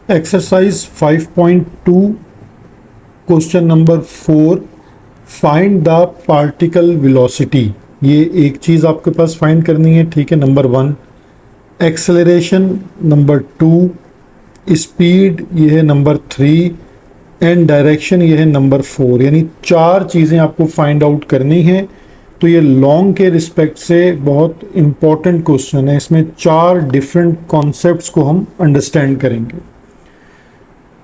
Exercise 5.2 question number 4, find the particle velocity. ये एक चीज़ आपके पास फाइंड करनी है, ठीक है। नंबर 1 एक्सेलरेशन, नंबर 2 स्पीड, ये है नंबर 3 एंड डायरेक्शन, ये है नंबर 4। यानी 4 चीज़ें आपको फाइंड आउट करनी है। तो ये लॉन्ग के रिस्पेक्ट से बहुत इम्पॉर्टेंट क्वेश्चन है। इसमें 4 डिफरेंट कॉन्सेप्ट्स को हम अंडरस्टैंड करेंगे।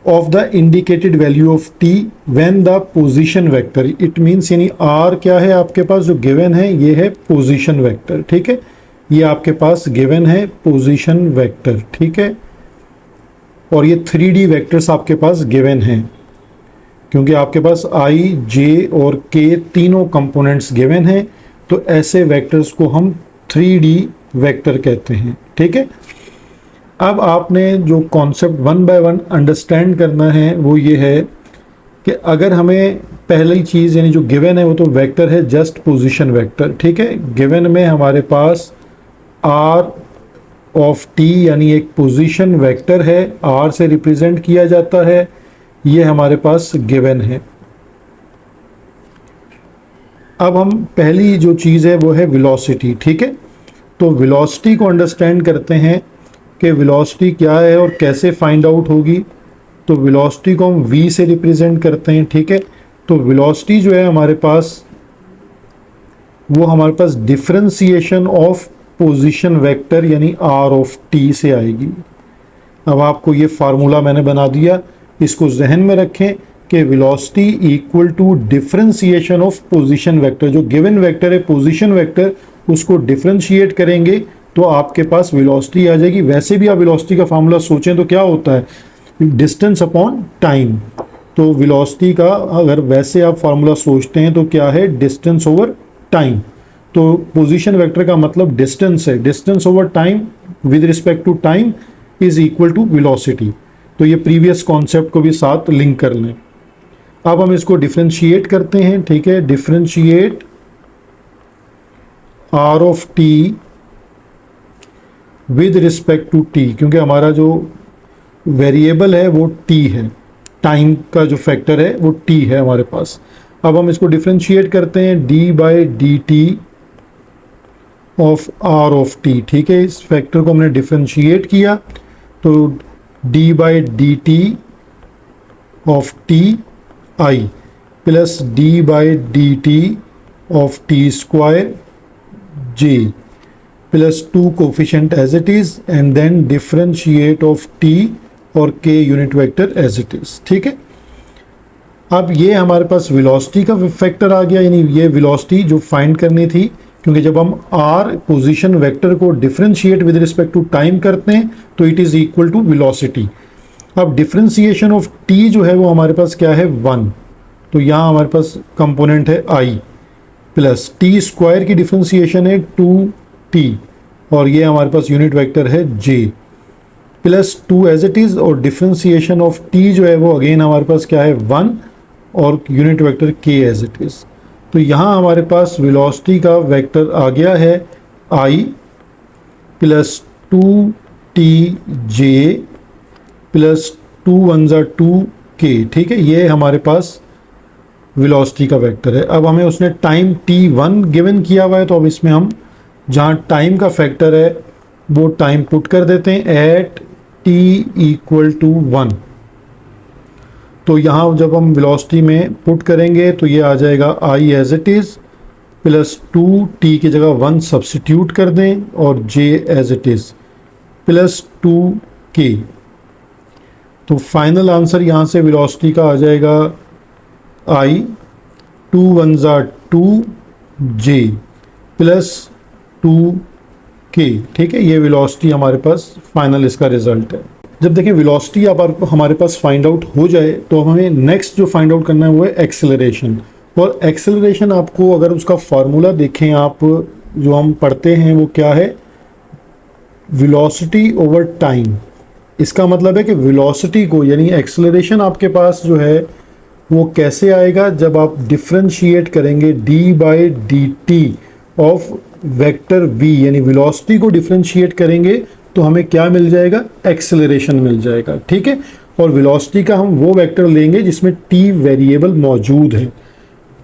Of the indicated value of T when the position vector, it means यानी आर क्या है आपके पास जो गिवन है, ये है पोजीशन वेक्टर, ठीक है। ये आपके पास गिवन है पोजीशन वेक्टर, ठीक है। और ये 3D वेक्टर्स आपके पास गिवन हैं, क्योंकि आपके पास आई, जे और के तीनों कंपोनेंट्स गिवन हैं। तो ऐसे वेक्टर्स को हम 3D वेक्टर कहते हैं, ठीक है। अब आपने जो कॉन्सेप्ट 1 बाय 1 अंडरस्टैंड करना है वो ये है कि अगर हमें पहली चीज़ यानी जो गिवन है वो तो वेक्टर है जस्ट पोजीशन वेक्टर, ठीक है। गिवन में हमारे पास आर ऑफ टी यानी एक पोजीशन वेक्टर है, आर से रिप्रेजेंट किया जाता है, ये हमारे पास गिवन है। अब हम पहली जो चीज़ है वो है वेलोसिटी, ठीक है। तो वेलोसिटी को अंडरस्टैंड करते हैं कि वेलोसिटी क्या है और कैसे फाइंड आउट होगी। तो वेलोसिटी को हम v से रिप्रेजेंट करते हैं, ठीक है। तो वेलोसिटी जो है हमारे पास वो हमारे पास डिफरेंशिएशन ऑफ पोजीशन वेक्टर यानी r ऑफ t से आएगी। अब आपको ये फार्मूला मैंने बना दिया, इसको जहन में रखें कि velocity equal to differentiation of position vector. जो गिवन वेक्टर है पोजीशन वेक्टर, उसको डिफरेंशिएट करेंगे तो आपके पास वेलोसिटी आ जाएगी। वैसे भी आप वेलोसिटी का फार्मूला सोचें तो क्या होता है, डिस्टेंस अपॉन टाइम। तो वेलोसिटी का अगर वैसे आप फार्मूला सोचते हैं तो क्या है, डिस्टेंस ओवर टाइम। तो पोजीशन वेक्टर का मतलब डिस्टेंस है, distance over time with respect to time is equal to velocity. तो ये प्रीवियस कॉन्सेप्ट को भी साथ लिंक कर लें। अब हम इसको डिफरेंशिएट करते हैं, ठीक है। Differentiate r of t with respect to t, क्योंकि हमारा जो वेरिएबल है वो टी है, टाइम का जो फैक्टर है वो टी है हमारे पास। अब हम इसको डिफरेंशिएट करते हैं d by d t of r of t, ठीक है। इस फैक्टर को हमने डिफरेंशिएट किया तो d by d t of t i plus d by d t of t square j plus 2 coefficient as it is and then differentiate of t और k unit vector as it is, ठीक है। अब ये हमारे पास velocity का factor आ गया, यानी ये वेलोसिटी जो फाइंड करनी थी, क्योंकि जब हम आर पोजीशन वेक्टर को differentiate with respect to time करते हैं तो it is equal to velocity. अब डिफरेंशिएशन ऑफ टी जो है वो हमारे पास क्या है, 1। तो यहाँ हमारे पास कंपोनेंट है आई प्लस टी स्क्वायर की डिफरेंशिएशन है 2t और ये हमारे पास यूनिट वेक्टर है j plus 2 as it is, और डिफरेंशिएशन ऑफ t जो है वो अगेन हमारे पास क्या है 1 और unit vector k as it is. तो यहाँ हमारे पास वेलोसिटी का वेक्टर आ गया है i प्लस 2tj प्लस 2 1 ज़ा 2k, ठीक है। ये हमारे पास वेलोसिटी का वेक्टर है। अब हमें उसने टाइम t1 गिवन किया हुआ है, तो अब इसमें हम जहाँ टाइम का फैक्टर है वो टाइम पुट कर देते हैं एट t इक्वल टू 1। तो यहाँ जब हम वेलोसिटी में पुट करेंगे तो ये आ जाएगा i as it is plus 2t की जगह 1 सब्सिट्यूट कर दें और j as it is plus 2k। तो फाइनल आंसर यहाँ से वेलोसिटी का आ जाएगा i 2 1 ज़ा 2j प्लस 2k, ठीक है। ये वेलोसिटी हमारे पास फाइनल इसका रिजल्ट है। जब देखें वेलोसिटी अब हमारे पास फाइंड आउट हो जाए तो हमें नेक्स्ट जो फाइंड आउट करना है वो है एक्सेलरेशन। और एक्सेलरेशन आपको अगर उसका फार्मूला देखें आप, जो हम पढ़ते हैं वो क्या है, वेलोसिटी ओवर टाइम। इसका मतलब है कि वेलोसिटी को यानी एक्सेलरेशन आपके पास जो है वो कैसे आएगा, जब आप डिफरेंशिएट करेंगे D by d t of vector v, यानी वेलोसिटी को डिफरेंशिएट करेंगे तो हमें क्या मिल जाएगा, एक्सेलरेशन मिल जाएगा, ठीक है। और वेलोसिटी का हम वो वेक्टर लेंगे जिसमें टी वेरिएबल मौजूद है,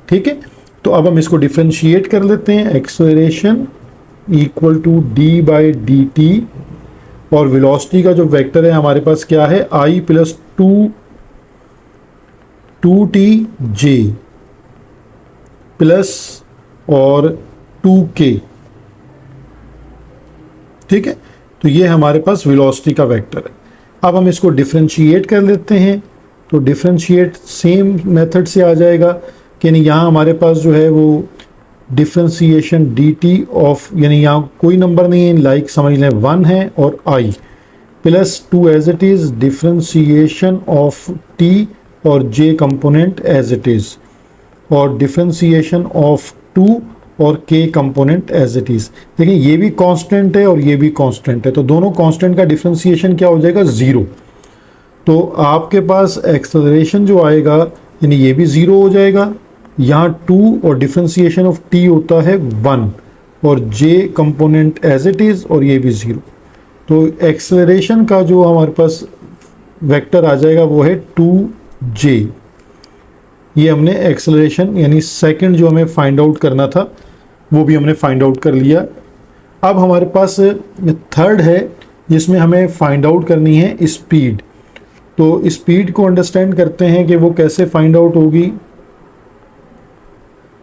ठीक है। तो अब हम इसको डिफ्रेंशिएट कर लेते हैं, acceleration equal to d by d t, और वेलोसिटी का जो वेक्टर है हमारे पास क्या है, i plus two t j plus और 2k, ठीक है। तो ये हमारे पास वेलोसिटी का वेक्टर है। अब हम इसको डिफरेंशिएट कर लेते हैं, तो डिफरेंशिएट सेम मेथड से आ जाएगा कि यानी यहाँ हमारे पास जो है वो डिफरेंशिएशन डी टी ऑफ, यानी यहाँ कोई नंबर नहीं है, लाइक समझ लें 1 है और i plus 2 as it is differentiation of t और j component as it is, और डिफरेंशिएशन ऑफ 2 और k component as it is. देखिए ये भी कांस्टेंट है और ये भी कांस्टेंट है, तो दोनों कांस्टेंट का डिफरेंशिएशन क्या हो जाएगा, 0। तो आपके पास एक्सेलरेशन जो आएगा यानी ये भी 0 हो जाएगा, यहाँ 2 और डिफरेंशिएशन ऑफ t होता है 1 और j component as it is, और ये भी 0। तो एक्सेलरेशन का जो हमारे पास वेक्टर आ जाएगा वो है 2j। ये हमने एक्सेलरेशन यानी सेकंड जो हमें फाइंड आउट करना था वो भी हमने फाइंड आउट कर लिया। अब हमारे पास थर्ड है जिसमें हमें फाइंड आउट करनी है स्पीड। तो स्पीड को अंडरस्टैंड करते हैं कि वो कैसे फाइंड आउट होगी।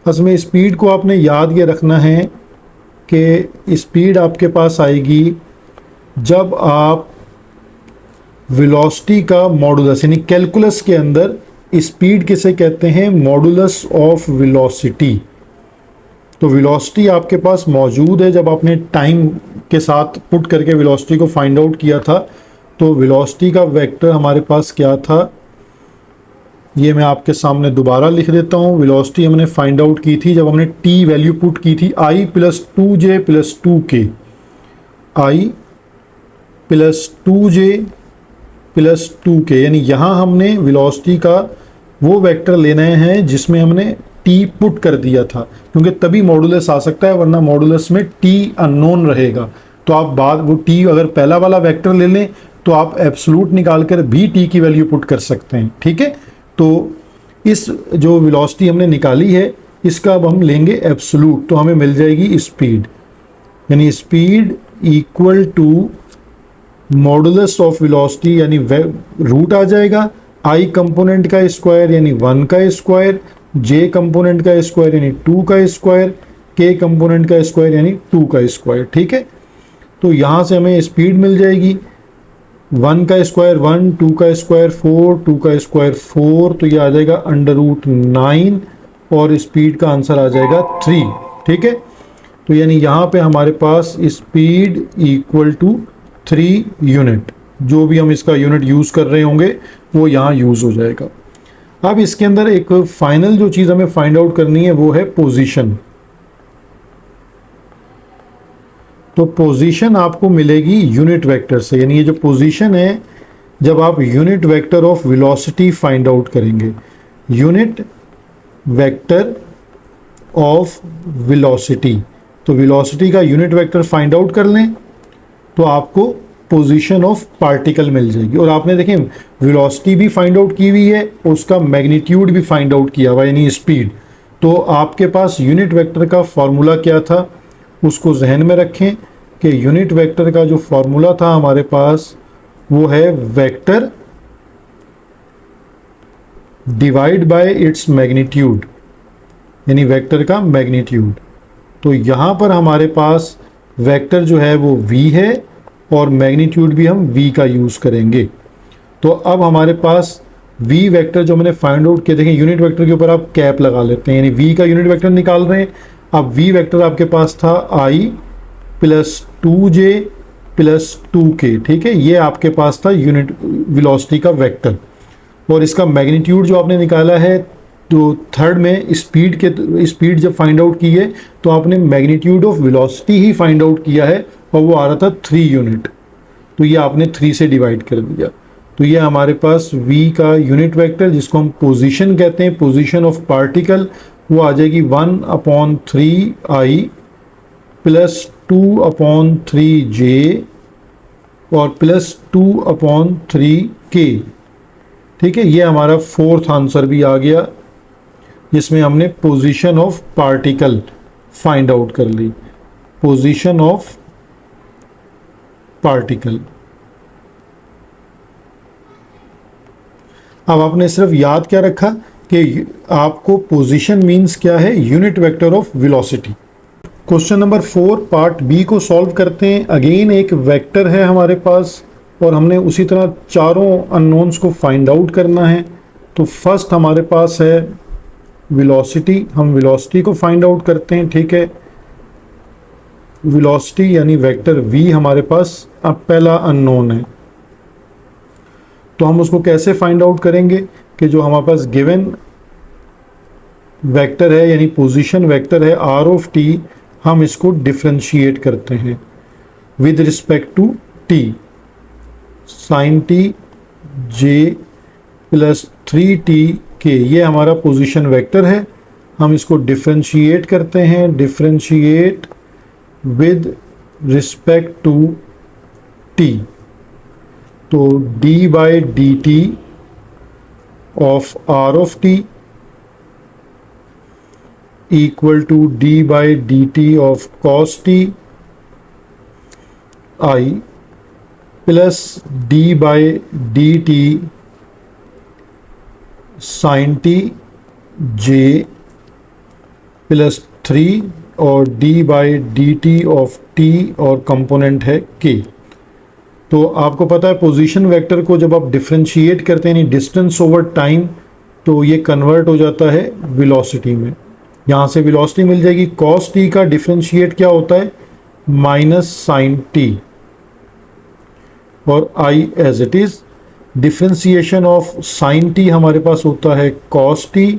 असमें स्पीड को आपने याद ये रखना है कि स्पीड आपके पास आएगी जब आप वेलोसिटी का मॉडुलस, यानी कैलकुलस के अंदर स्पीड किसे कहते हैं, मॉडुलस ऑफ वेलोसिटी। तो वेलोसिटी आपके पास मौजूद है, जब आपने टाइम के साथ पुट करके वेलोसिटी को फाइंड आउट किया था तो वेलोसिटी का वेक्टर हमारे पास क्या था, ये मैं आपके सामने दोबारा लिख देता हूँ। वेलोसिटी हमने फाइंड आउट की थी जब हमने टी वैल्यू पुट की थी, आई प्लस 2j प्लस 2k, आई प्लस 2j प्लस 2k, यानी यहाँ हमने वेलोसिटी का वो वेक्टर लेना है जिसमें हमने t पुट कर दिया था, क्योंकि तभी मॉडुलस आ सकता है, वरना मॉडुलस में t अननोन रहेगा। तो आप बाद वो t अगर पहला वाला वेक्टर ले लें तो आप एब्सोल्यूट निकाल कर भी t की वैल्यू पुट कर सकते हैं, ठीक है। तो इस जो वेलोसिटी हमने निकाली है इसका अब हम लेंगे एब्सोल्यूट, तो हमें मिल जाएगी स्पीड, यानी speed equal to modulus of velocity, यानी रूट आ जाएगा i कंपोनेंट का स्क्वायर यानी 1 का स्क्वायर, j कंपोनेंट का स्क्वायर यानी 2 का स्क्वायर, k कंपोनेंट का स्क्वायर यानी 2 का स्क्वायर, ठीक है। तो यहाँ से हमें स्पीड मिल जाएगी 1 का स्क्वायर 1, 2 का स्क्वायर 4, 2 का स्क्वायर 4, तो ये आ जाएगा √9 और स्पीड का आंसर आ जाएगा 3, ठीक है। तो यानी यहाँ पे हमारे पास स्पीड इक्वल टू 3 यूनिट, जो भी हम इसका यूनिट यूज़ कर रहे होंगे वो यहाँ यूज़ हो जाएगा। अब इसके अंदर एक फाइनल जो चीज़ हमें फाइंड आउट करनी है वो है पोजीशन। तो पोजीशन आपको मिलेगी यूनिट वेक्टर से, यानी ये जो पोजीशन है जब आप unit vector of velocity find out करेंगे, यूनिट वेक्टर ऑफ वेलोसिटी, तो वेलोसिटी का यूनिट वेक्टर फाइंड आउट कर लें तो आपको पोजीशन ऑफ पार्टिकल मिल जाएगी। और आपने देखें वेलोसिटी भी फाइंड आउट की हुई है, उसका मैग्नीट्यूड भी फाइंड आउट किया हुआ यानी स्पीड। तो आपके पास यूनिट वेक्टर का फॉर्मूला क्या था उसको जहन में रखें कि यूनिट वेक्टर का जो फॉर्मूला था हमारे पास वो है vector divide by its magnitude, यानी वेक्टर का मैग्नीट्यूड। तो यहाँ पर हमारे पास वेक्टर जो है वो v है और मैग्नीट्यूड भी हम v का यूज़ करेंगे। तो अब हमारे पास v वेक्टर जो हमने फाइंड आउट किया, देखें यूनिट वेक्टर के ऊपर आप कैप लगा लेते हैं, यानी v का यूनिट वेक्टर निकाल रहे हैं। अब v वेक्टर आपके पास था i plus 2j plus 2k, ठीक है, ये आपके पास था यूनिट वेलोसिटी का वेक्टर। और इसका मैग्नीट्यूड जो आपने निकाला है, तो थर्ड में स्पीड जब फाइंड आउट की है तो आपने magnitude of velocity he find out किया है और वो आ रहा था 3 यूनिट, तो ये आपने 3 से डिवाइड कर दिया। तो ये हमारे पास v का यूनिट वेक्टर जिसको हम पोजीशन कहते हैं, पोजीशन ऑफ पार्टिकल, वो आ जाएगी 1/3i प्लस 2/3j और प्लस 2/3k। ठीक है, ये हमारा फोर्थ आंसर भी आ गया, जिसमें हमने position of particle find out कर ली। Position of particle. अब आपने सिर्फ याद क्या रखा कि आपको पोजीशन मींस क्या है, unit vector of velocity. Question number 4 part B को सॉल्व करते हैं। अगेन एक वेक्टर है हमारे पास और हमने उसी तरह चारों अननोन्स को फाइंड आउट करना है। तो फर्स्ट हमारे पास है वेलोसिटी, हम वेलोसिटी को फाइंड आउट करते हैं। ठीक है, वेलोसिटी यानी वेक्टर v हमारे पास अब पहला अननोन है। तो हम उसको कैसे फाइंड आउट करेंगे कि जो हमारे पास गिवन वेक्टर है यानी पोजीशन वेक्टर है r ऑफ t, हम इसको डिफरेंशिएट करते हैं with respect to t। Sine t j plus 3tk, ये हमारा पोजीशन वेक्टर है। हम इसको डिफरेंशिएट करते हैं, differentiate with respect to t। तो d by d t of r of t equal to d by d t of cos t i plus d by d t sine t j plus 3 और d by d t of t और component है k। तो आपको पता है position vector को जब आप डिफरेंशिएट करते हैं यानी डिस्टेंस ओवर टाइम, तो ये कन्वर्ट हो जाता है वेलोसिटी में। यहाँ से वेलोसिटी मिल जाएगी, cos t का डिफरेंशिएट क्या होता है, माइनस साइन t और i as it is. Differentiation of sine t हमारे पास होता है cos t,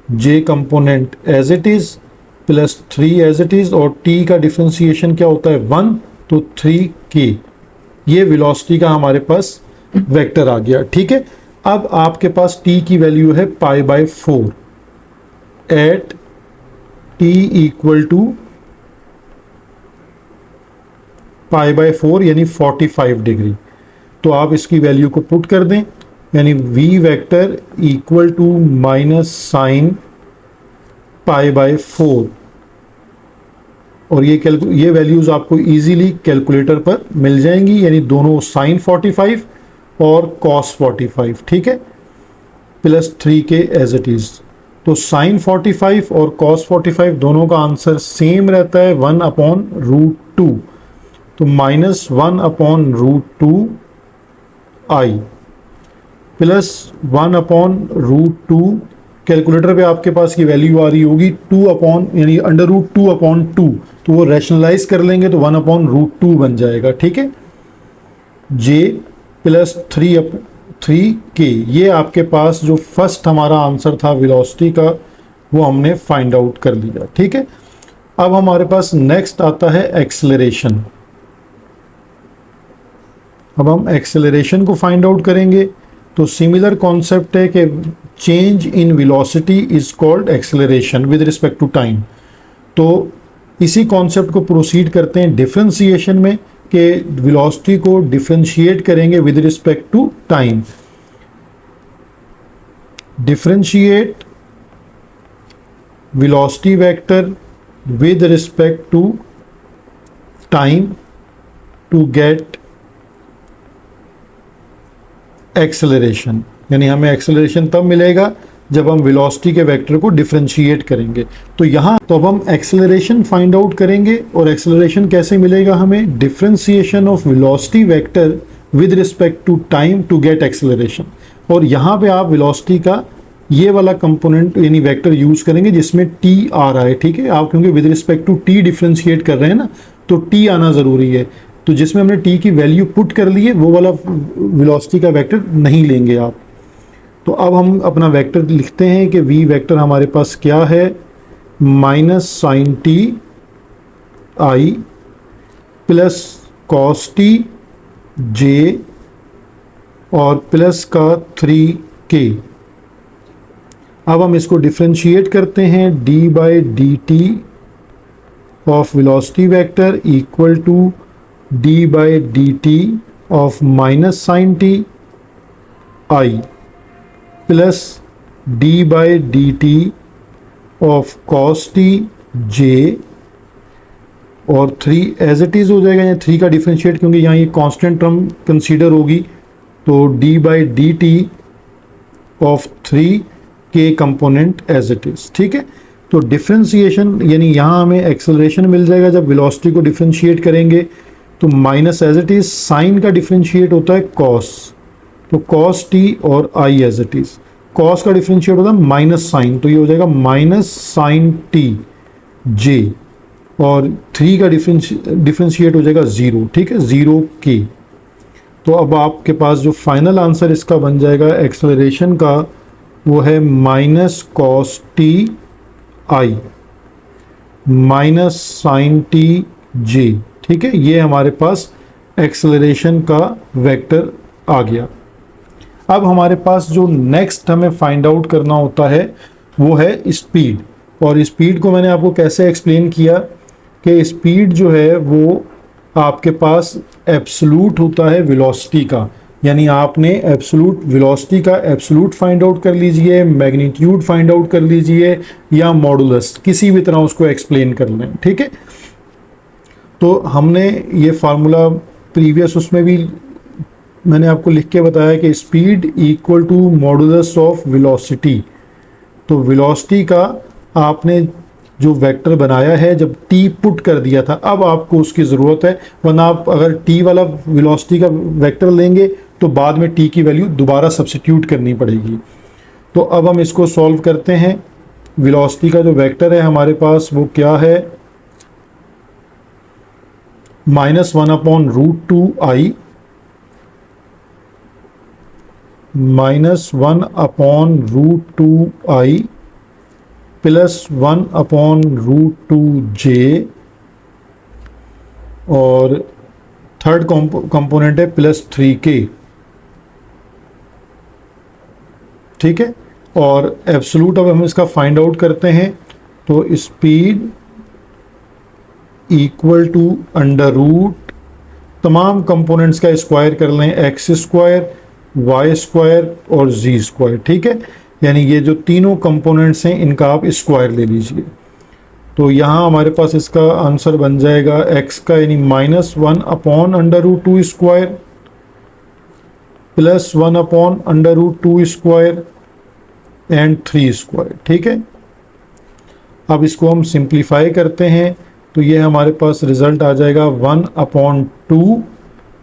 j component as it is plus 3 as it is, और t का डिफरेंशिएशन क्या होता है 1, तो 3k। ये वेलोसिटी का हमारे पास वेक्टर आ गया। ठीक है, अब आपके पास t की वैल्यू है π/4 एट t इक्वल टू π/4 यानी 45 डिग्री। तो आप इसकी वैल्यू को पुट कर दें, यानी v vector equal to minus sine π/4, और ये वैल्यूज आपको इजीली कैलकुलेटर पर मिल जाएंगी, यानी दोनों साइन 45 और कॉस 45। ठीक है, plus 3k as it is. तो साइन 45 और कॉस 45 दोनों का आंसर सेम रहता है 1/√2, तो माइनस 1/√2 i प्लस 1/√2। कैलकुलेटर पे आपके पास की वैल्यू आ रही होगी 2 यानी √2/2, तो वो रैशनलाइज कर लेंगे तो 1/√2 बन जाएगा। ठीक है, j प्लस 3k। ये आपके पास जो फर्स्ट हमारा आंसर था वेलोसिटी का, वो हमने फाइंड आउट कर लिया। ठीक है, अब हमारे पास नेक्स्ट आता है एक्सेलरेशन। अब हम एक्सेलरेशन को फाइंड आउट करेंगे। तो सिमिलर कॉन्सेप्ट है कि change in velocity is called acceleration with respect to time. तो इसी कॉन्सेप्ट को प्रोसीड करते हैं डिफरेंशिएशन में, कि वेलोसिटी को डिफरेंशिएट करेंगे with respect to time. Differentiate velocity vector with respect to time to get acceleration, यानी हमें एक्सेलरेशन तब मिलेगा जब हम वेलोसिटी के वेक्टर को डिफरेंशिएट करेंगे। तो यहाँ तो अब हम एक्सेलरेशन फाइंड आउट करेंगे, और एक्सेलरेशन कैसे मिलेगा हमें, differentiation of velocity vector with respect to time to get acceleration. और यहाँ पे आप वेलोसिटी का ये वाला कंपोनेंट यानी वेक्टर यूज करेंगे जिसमें t आ रहा है। ठीक है, आप क्योंकि with respect to t differentiate कर रहे हैं ना, तो t आना ज़रूरी है। तो जिसमें हमने t की वैल्यू पुट कर ली है, वो वाला वेलोसिटी का वेक्टर नहीं लेंगे आप। तो अब हम अपना वेक्टर लिखते हैं कि v वेक्टर हमारे पास क्या है, minus sine t i plus cos t j और प्लस का 3k। अब हम इसको डिफरेंशिएट करते हैं, d by d t of velocity vector equal to d by d t of minus sine t i plus d by d t of cos t j, और 3 as it is हो जाएगा, या 3 का differentiate क्योंकि यहाँ ये constant term consider होगी, तो d by d t of 3 के कंपोनेंट एज इट इज़। ठीक है, तो डिफ्रेंशिएशन यानी यहाँ हमें एक्सेलरेशन मिल जाएगा जब वेलोसिटी को डिफ्रेंशिएट करेंगे। तो minus as it is, sine का डिफ्रेंशिएट होता है कॉस, तो कॉस टी और i as it is, cos का डिफ्रेंशिएट होता है माइनस साइन, तो ये हो जाएगा माइनस साइन टी जे, और 3 का डिफ्रेंशिएट हो जाएगा 0। ठीक है, 0 के। तो अब आपके पास जो फाइनल आंसर इसका बन जाएगा एक्सेलरेशन का, वो है minus cos t i minus sine t j. ठीक है, ये हमारे पास एक्सेलरेशन का वेक्टर आ गया। अब हमारे पास जो नेक्स्ट हमें फाइंड आउट करना होता है वो है स्पीड, और स्पीड को मैंने आपको कैसे एक्सप्लेन किया कि स्पीड जो है वो आपके पास एब्सोलूट होता है वेलोसिटी का, यानी आपने एब्सोलूट वेलोसिटी का एब्सोलूट फाइंड आउट कर लीजिए, मैग्नीट्यूड फाइंड आउट कर लीजिए, या मॉडुलस, किसी भी तरह उसको एक्सप्लेन कर लें। ठीक है, तो हमने ये फार्मूला प्रीवियस उसमें भी मैंने आपको लिख के बताया कि speed equal to modulus of velocity. तो वेलोसिटी का आपने जो वेक्टर बनाया है जब टी पुट कर दिया था, अब आपको उसकी ज़रूरत है, वरना आप अगर टी वाला वेलोसिटी का वेक्टर लेंगे तो बाद में टी की वैल्यू दोबारा सब्स्टिट्यूट करनी पड़ेगी। तो अब हम इसको सॉल्व करते हैं। वेलोसिटी का जो वेक्टर है हमारे पास वो क्या है, -1/√2i -1/√2i प्लस 1/√2j, और थर्ड कंपोनेंट है +3k। ठीक है, और एब्सोलूट अब हम इसका फाइंड आउट करते हैं। तो speed equal to under root तमाम कंपोनेंट्स का स्क्वायर कर लें, x², y² और z²। ठीक है, यानी ये जो तीनों कंपोनेंट्स हैं इनका आप स्क्वायर ले लीजिए। तो यहाँ हमारे पास इसका आंसर बन जाएगा x का यानी -1/√2² प्लस 1/√2² एंड 3²। ठीक है, अब इसको हम सिंप्लीफाई करते हैं तो ये हमारे पास रिजल्ट आ जाएगा 1/2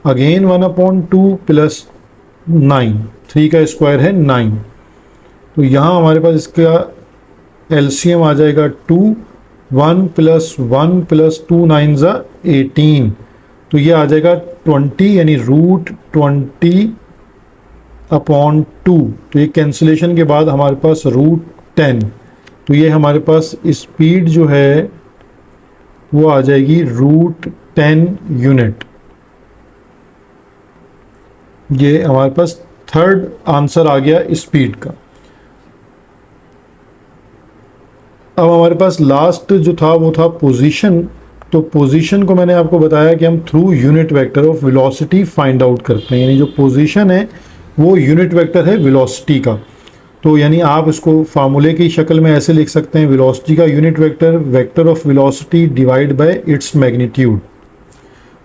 अगेन 1/2 प्लस 9, 3 का स्क्वायर है 9। तो यहाँ हमारे पास इसका एलसीएम आ जाएगा 2, 1 + 1 + 2 9 = 18। तो ये आ जाएगा 20 यानी √20/2। तो ये कैंसिलेशन के बाद हमारे पास √10। तो ये हमारे पास स्पीड जो है वो आ जाएगी √10 यूनिट। ये हमारे पास थर्ड आंसर आ गया स्पीड का। अब हमारे पास लास्ट जो था वो था पोजीशन। तो पोजीशन को मैंने आपको बताया कि हम through unit vector of velocity find out करते हैं, यानी जो पोजीशन है वो यूनिट वेक्टर है वेलोसिटी का। तो यानी आप इसको फार्मूले की शक्ल में ऐसे लिख सकते हैं, वेलोसिटी का unit vector vector of velocity divide by its magnitude.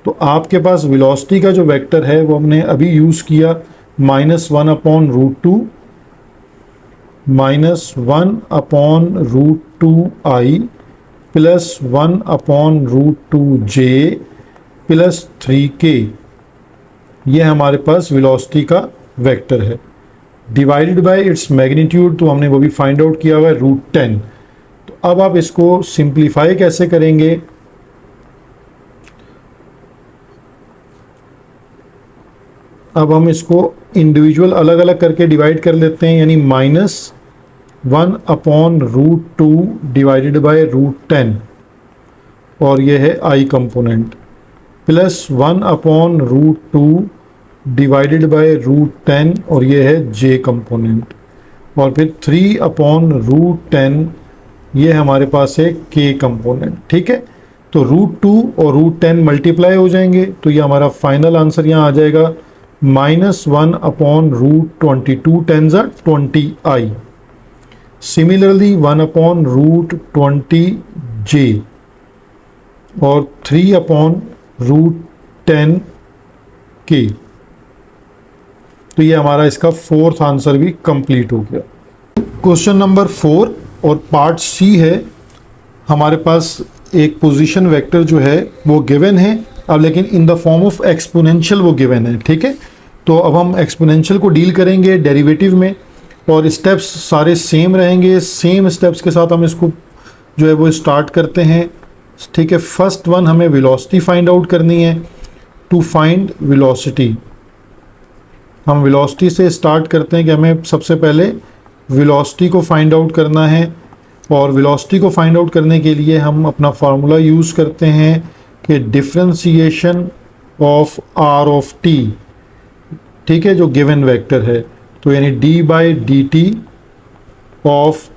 तो आपके पास वेलोसिटी का जो वेक्टर है वो हमने अभी यूज़ किया -1/√2 -1/√2i plus 1/√2j plus 3k। ये हमारे पास वेलोसिटी का वेक्टर है डिवाइडेड बाय इट्स मैग्नीट्यूड। तो हमने वो भी फाइंड आउट किया हुआ है √10। तो अब आप इसको सिंप्लीफाई कैसे करेंगे, अब हम इसको इंडिविजुअल अलग अलग करके डिवाइड कर लेते हैं, यानी -1/√2 डिवाइडेड बाय √10 और ये है i component, plus 1/√2 divided by √10 और ये है j कंपोनेंट, और फिर 3/√10 ये हमारे पास है k कंपोनेंट। ठीक है, तो √2 और √10 मल्टीप्लाई हो जाएंगे, तो ये हमारा फाइनल आंसर यहाँ आ जाएगा -1/√22 10 20i। सिमिलरली 1/√20j और 3/√10k। तो ये हमारा इसका फोर्थ आंसर भी कंप्लीट हो गया। क्वेश्चन नंबर 4 और पार्ट सी है, हमारे पास एक पोजीशन वेक्टर जो है वो गिवन है, अब लेकिन in the form of exponential वो गिवन है, ठीक है। तो अब हम एक्सपोनेंशियल को डील करेंगे डेरिवेटिव में, और स्टेप्स सारे सेम रहेंगे। सेम स्टेप्स के साथ हम इसको जो है वो स्टार्ट करते हैं, ठीक है। फर्स्ट वन हमें वेलोसिटी फाइंड आउट करनी है। टू फाइंड वेलोसिटी, हम वेलोसिटी से स्टार्ट करते हैं कि हमें सबसे पहले वेलोसिटी को फाइंड आउट करना है, और वेलोसिटी को फाइंड आउट करने के लिए हम अपना फार्मूला यूज़ करते हैं कि differentiation of r of t, ठीक है, जो गिवन वेक्टर है। तो यानी d/dt of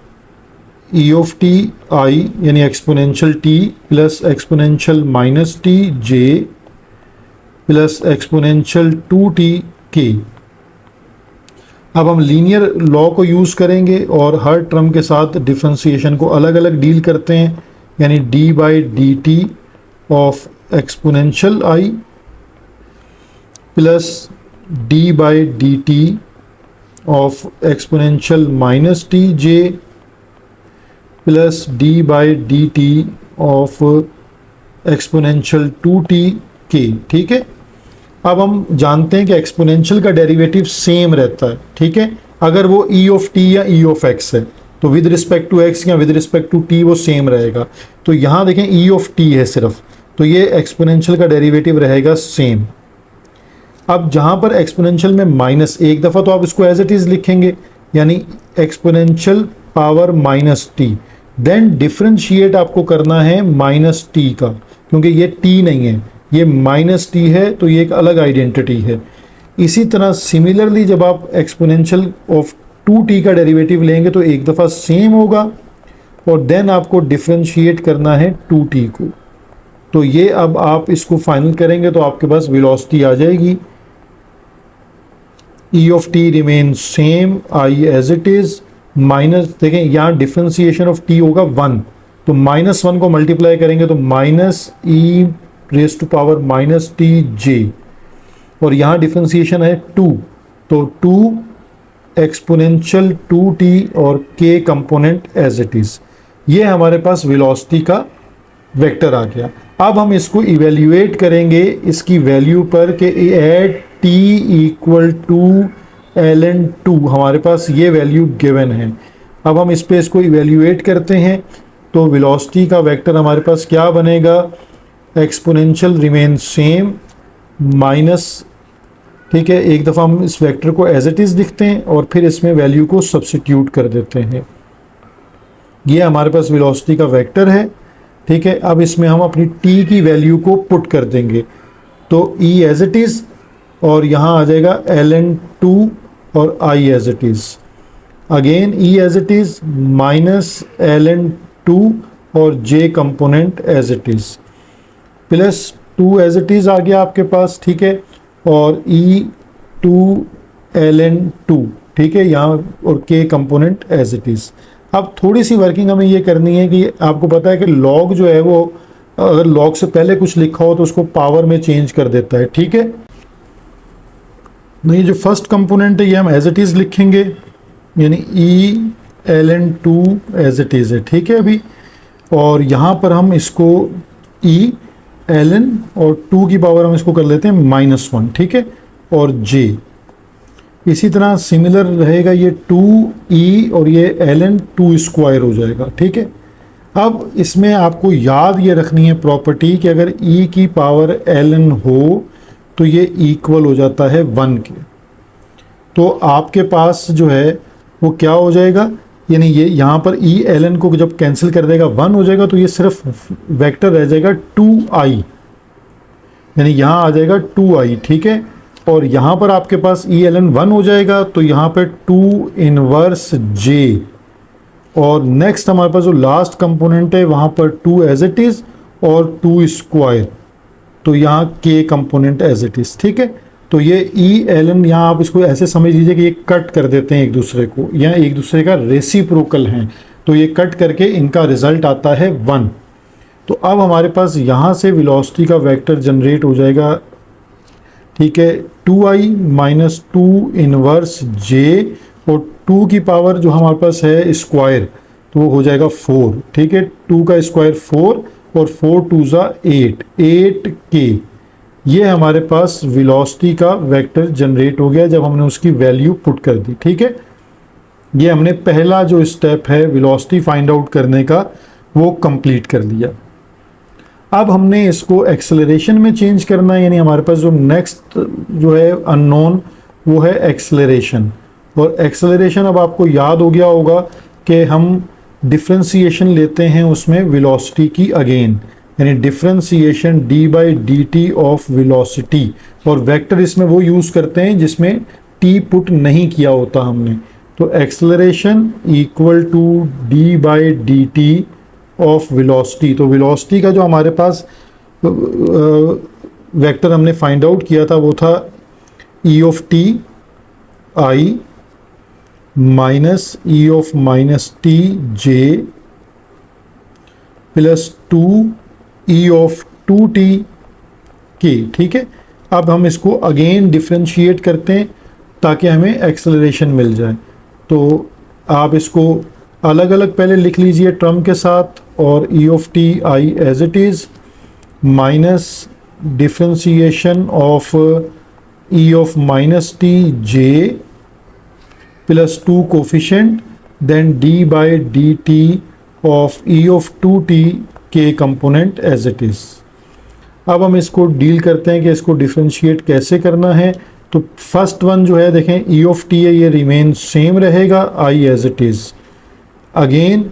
e of t i यानी exponential t plus exponential -t j plus exponential 2t k। अब हम लीनियर लॉ को यूज़ करेंगे और हर टर्म के साथ डिफरेंशिएशन को अलग अलग डील करते हैं, यानी d/dt of exponential i plus d/dt of exponential -tj plus d/dt of exponential 2tk, ठीक है। अब हम जानते हैं कि एक्सपोनेंशियल का डेरिवेटिव सेम रहता है, ठीक है। अगर वो e ऑफ t या e ऑफ x है तो विद रिस्पेक्ट टू x या विद रिस्पेक्ट टू t वो सेम रहेगा। तो यहाँ देखें e ऑफ t है सिर्फ, तो ये एक्सपोनेंशियल का डेरिवेटिव रहेगा सेम। अब जहाँ पर एक्सपोनेंशियल में माइनस, एक दफ़ा तो आप इसको एज इट इज़ लिखेंगे, यानी exponential power -t, then differentiate आपको करना है -t का, क्योंकि ये t नहीं है, ये -t है, तो ये एक अलग आइडेंटिटी है। इसी तरह सिमिलरली जब आप एक्सपोनेंशियल ऑफ 2t का डेरिवेटिव लेंगे तो एक दफ़ा सेम होगा, और देन आपको डिफ्रेंशिएट करना है 2t को। तो ये अब आप इसको फाइनल करेंगे तो आपके पास वेलोसिटी आ जाएगी, e of t remain same, i as it is, minus, देखें यहाँ डिफ्रेंशिएशन ऑफ t होगा 1, तो -1 को मल्टीप्लाई करेंगे तो -e raise to power -tj, और यहाँ डिफ्रेंशिएशन है 2, तो 2 एक्सपोनेंशियल 2t और k component as it is. ये हमारे पास वेलोसिटी का वेक्टर आ गया। अब हम इसको इवेल्युएट करेंगे इसकी वैल्यू पर कि eight t equal to ln2, हमारे पास ये वैल्यू गिवन है। अब हम इस पे इसको इवेल्युएट करते हैं, तो वेलोसिटी का वेक्टर हमारे पास क्या बनेगा, एक्सपोनेंशियल रिमेन सेम माइनस, ठीक है। एक दफ़ा हम इस वेक्टर को एज इट इज़ लिखते हैं और फिर इसमें वैल्यू को सब्स्टिट्यूट कर देते हैं। ये हमारे पास वेलोसिटी का वेक्टर है, ठीक है। अब इसमें हम अपनी t की वैल्यू को पुट कर देंगे, तो e एज इट इज़, और यहाँ आ जाएगा ln2 और i as it is, again e as it is minus ln2 और j component as it is, plus 2 as it is आ गया आपके पास, ठीक है, और e2 ln2, ठीक है, यहाँ और k component as it is. अब थोड़ी सी वर्किंग हमें ये करनी है कि आपको पता है कि लॉग जो है वो अगर लॉग से पहले कुछ लिखा हो तो उसको पावर में चेंज कर देता है, ठीक है। तो ये जो फर्स्ट कंपोनेंट है ये हम एज इट इज़ लिखेंगे, यानी e ln2 as it is है, ठीक है अभी। और यहाँ पर हम इसको e ln और 2 की पावर हम इसको कर लेते हैं -1, ठीक है, और j। इसी तरह सिमिलर रहेगा, ये 2e और ये ln2 स्क्वायर हो जाएगा, ठीक है। अब इसमें आपको याद ये रखनी है प्रॉपर्टी कि अगर e की पावर ln हो तो ये इक्वल हो जाता है 1 के। तो आपके पास जो है वो क्या हो जाएगा, यानी ये यहाँ पर e ln को जब कैंसिल कर देगा 1 हो जाएगा, तो ये सिर्फ वेक्टर रह जाएगा 2i, यानी यहाँ आ जाएगा 2i, ठीक है। और यहाँ पर आपके पास e ln 1 हो जाएगा, तो यहाँ पे 2 इनवर्स j, और नेक्स्ट हमारे पास जो लास्ट कंपोनेंट है वहाँ पर 2 एज इट इज़, और 2 स्क्वायर, तो यहाँ k component as it is. ठीक है, तो ये ई एल एन, यहाँ आप इसको ऐसे समझ लीजिए कि ये कट कर देते हैं एक दूसरे को, या एक दूसरे का रेसिप्रोकल हैं, तो ये कट करके इनका रिजल्ट आता है 1। तो अब हमारे पास यहाँ से वेलोसिटी का वेक्टर जनरेट हो जाएगा। ठीक है, 2i माइनस 2 इनवर्स j, और 2 की पावर जो हमारे पास है स्क्वायर, तो वो हो जाएगा 4। ठीक है, 2 का स्क्वायर 4 और 4 2 ज़ा 8, 8k। ये हमारे पास वेलोसिटी का वेक्टर जनरेट हो गया जब हमने उसकी वैल्यू पुट कर दी। ठीक है, ये हमने पहला जो स्टेप है वेलोसिटी फाइंड आउट करने का वो कंप्लीट कर लिया। अब हमने इसको एक्सेलरेशन में चेंज करना है, यानी हमारे पास जो नेक्स्ट जो है अननोन वो है एक्सेलरेशन। और एक्सेलरेशन अब आपको याद हो गया होगा कि हम डिफ्रेंसिएशन लेते हैं उसमें वेलोसिटी की अगेन, यानी differentiation D by d t of velocity, और वेक्टर इसमें वो यूज़ करते हैं जिसमें टी पुट नहीं किया होता हमने। तो acceleration equal to d by d t of velocity. तो वेलोसिटी का जो हमारे पास वेक्टर हमने फाइंड आउट किया था वो था e of t i minus e of minus t j plus 2 e of 2t के। ठीक है, अब हम इसको अगेन डिफ्रेंशिएट करते हैं ताकि हमें एक्सेलरेशन मिल जाए। तो आप इसको अलग अलग पहले लिख लीजिए टर्म के साथ, और e of t i as it is minus differentiation of e of minus t j plus 2 coefficient, then d by d t of e of 2t के कंपोनेंट एज इट इज़। अब हम इसको deal करते हैं कि इसको differentiate कैसे करना है। तो फर्स्ट वन जो है देखें ई ऑफ टी है, ये रिमेन सेम रहेगा, i as it is. Again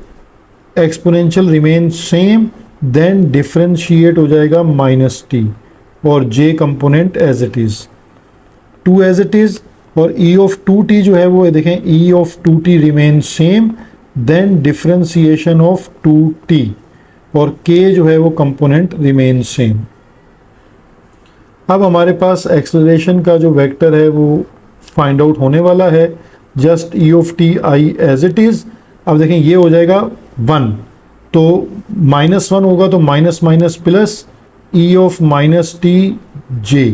exponential remain same, then differentiate हो जाएगा माइनस टी, और j component as it is, 2 as it is. और ई ऑफ 2t जो है वो देखें e of 2t remain same, then differentiation of 2t, और k जो है वो कंपोनेंट रिमेन सेम। अब हमारे पास एक्सेलरेशन का जो वेक्टर है वो फाइंड आउट होने वाला है, just e of t i as it is. अब देखें ये हो जाएगा 1, तो -1 होगा तो minus minus plus e of minus t j,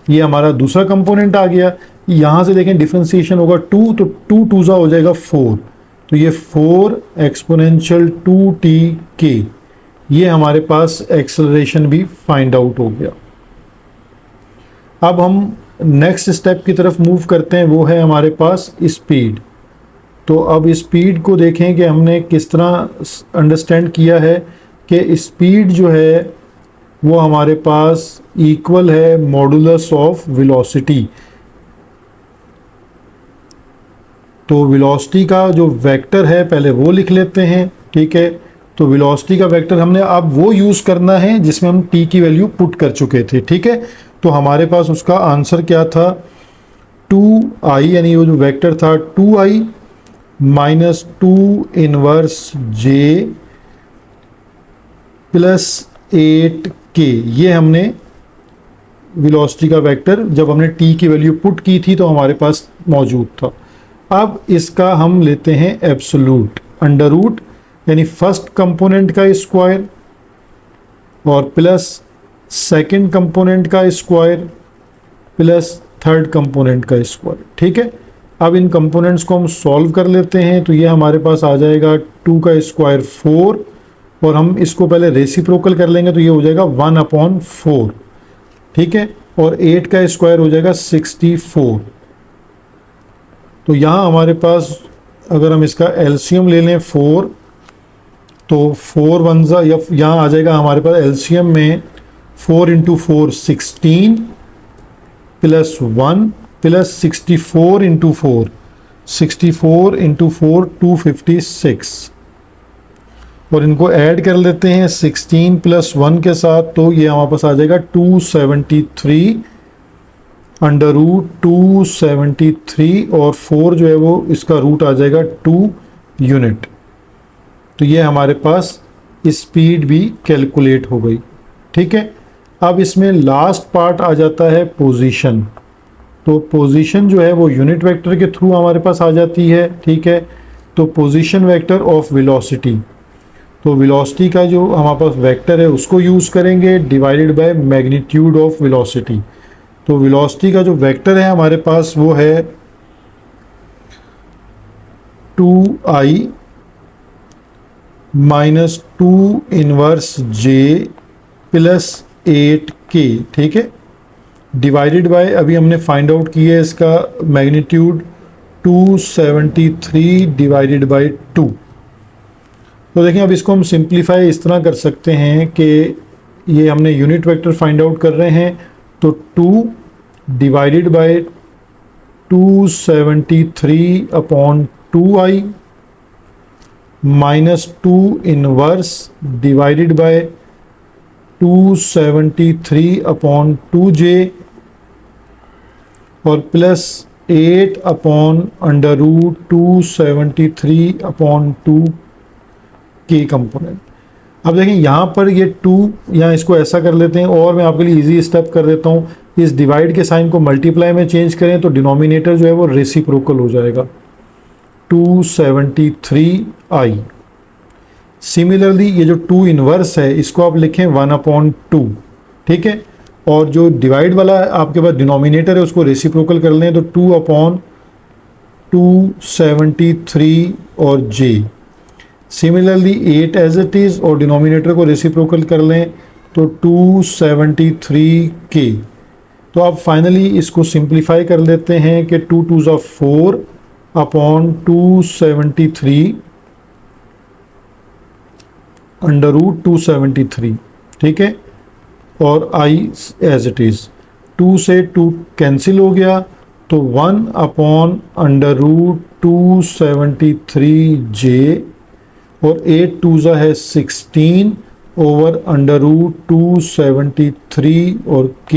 ये हमारा दूसरा कंपोनेंट आ गया। यहाँ से देखें डिफ्रेंसिएशन होगा 2, तो 2 2 ज़ा हो जाएगा 4, तो ये 4 एक्सपोनेंशियल 2t k, ये हमारे पास एक्सेलरेशन भी फाइंड आउट हो गया। अब हम नेक्स्ट स्टेप की तरफ मूव करते हैं, वो है हमारे पास स्पीड। तो अब स्पीड को देखें कि हमने किस तरह अंडरस्टैंड किया है कि स्पीड जो है वो हमारे पास इक्वल है मॉडुलस ऑफ वेलोसिटी। तो वेलोसिटी का जो वेक्टर है पहले वो लिख लेते हैं। ठीक है, तो वेलोसिटी का वेक्टर हमने अब वो यूज़ करना है जिसमें हम t की वैल्यू पुट कर चुके थे। ठीक है, तो हमारे पास उसका आंसर क्या था, 2i, यानी वो जो वेक्टर था 2i minus 2 inverse j plus 8k। ये हमने वेलोसिटी का वेक्टर जब हमने t की वैल्यू पुट की थी तो हमारे पास मौजूद था। अब इसका हम लेते हैं एब्सोल्यूट, अंडर रूट, यानी फर्स्ट कंपोनेंट का स्क्वायर और प्लस सेकंड कंपोनेंट का स्क्वायर प्लस थर्ड कंपोनेंट का स्क्वायर। ठीक है, अब इन कंपोनेंट्स को हम सॉल्व कर लेते हैं, तो ये हमारे पास आ जाएगा 2 का स्क्वायर 4, और हम इसको पहले रेसिप्रोकल कर लेंगे तो ये हो जाएगा 1/4। ठीक है, और 8 का स्क्वायर हो जाएगा 64। तो यहाँ हमारे पास अगर हम इसका एलसीएम ले लें 4, तो 4 1 ज़ा, या यहाँ आ जाएगा हमारे पास एलसीएम में 4 × 4 16 प्लस 1 प्लस 64 × 4, 64 × 4 256, और इनको ऐड कर लेते हैं 16 + 1 के साथ, तो ये हमारे पास आ जाएगा 273 अंडर रूट 273, और 4 जो है वो इसका रूट आ जाएगा 2 यूनिट। तो ये हमारे पास स्पीड भी कैलकुलेट हो गई। ठीक है, अब इसमें लास्ट पार्ट आ जाता है पोजीशन। तो पोजीशन जो है वो यूनिट वेक्टर के थ्रू हमारे पास आ जाती है। ठीक है, तो पोजीशन वेक्टर ऑफ वेलोसिटी, तो वेलोसिटी का जो हमारे पास वेक्टर है उसको यूज़ करेंगे divided by magnitude of velocity. तो वेलोसिटी का जो वेक्टर है हमारे पास वो है 2i minus 2 inverse j plus 8k। ठीक है, डिवाइडेड बाय अभी हमने फाइंड आउट किया है इसका मैग्नीट्यूड 273 डिवाइडेड बाय 2। तो देखिए अब इसको हम सिंप्लीफाई इस तरह कर सकते हैं कि ये हमने यूनिट वेक्टर फाइंड आउट कर रहे हैं, तो 2 divided by 273 upon 2i minus 2 inverse divided by 273 upon 2j और plus 8 upon under root 273 upon 2 के कंपोनेंट। अब देखिए यहाँ पर ये 2, यहाँ इसको ऐसा कर लेते हैं और मैं आपके लिए इजी स्टेप कर देता हूँ। इस डिवाइड के साइन को मल्टीप्लाई में चेंज करें तो डिनोमिनेटर जो है वो रेसिप्रोकल हो जाएगा 273i। सिमिलरली ये जो 2 इनवर्स है इसको आप लिखें 1/2। ठीक है, और जो डिवाइड वाला आपके पास डिनोमिनेटर है उसको रेसिप्रोकल कर लें तो 2/273 और j। Similarly 8 as it is और डिनोमिनेटर को रेसिप्रोकल कर लें तो 273k। तो आप फाइनली इसको सिंप्लीफाई कर लेते हैं कि 2 2 ज़ा 4 अपॉन 273 अंडर रूट 273। ठीक है, और i एज इट इज़ 2 से 2 कैंसिल हो गया तो 1 अपॉन अंडर रूट 273j और 8 2 ज़ा है 16 ओवर अंडर रूट 273 और k।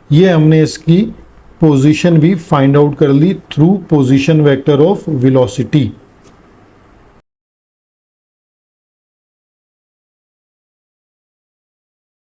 ये हमने इसकी पोजीशन भी फाइंड आउट कर ली through position vector of velocity.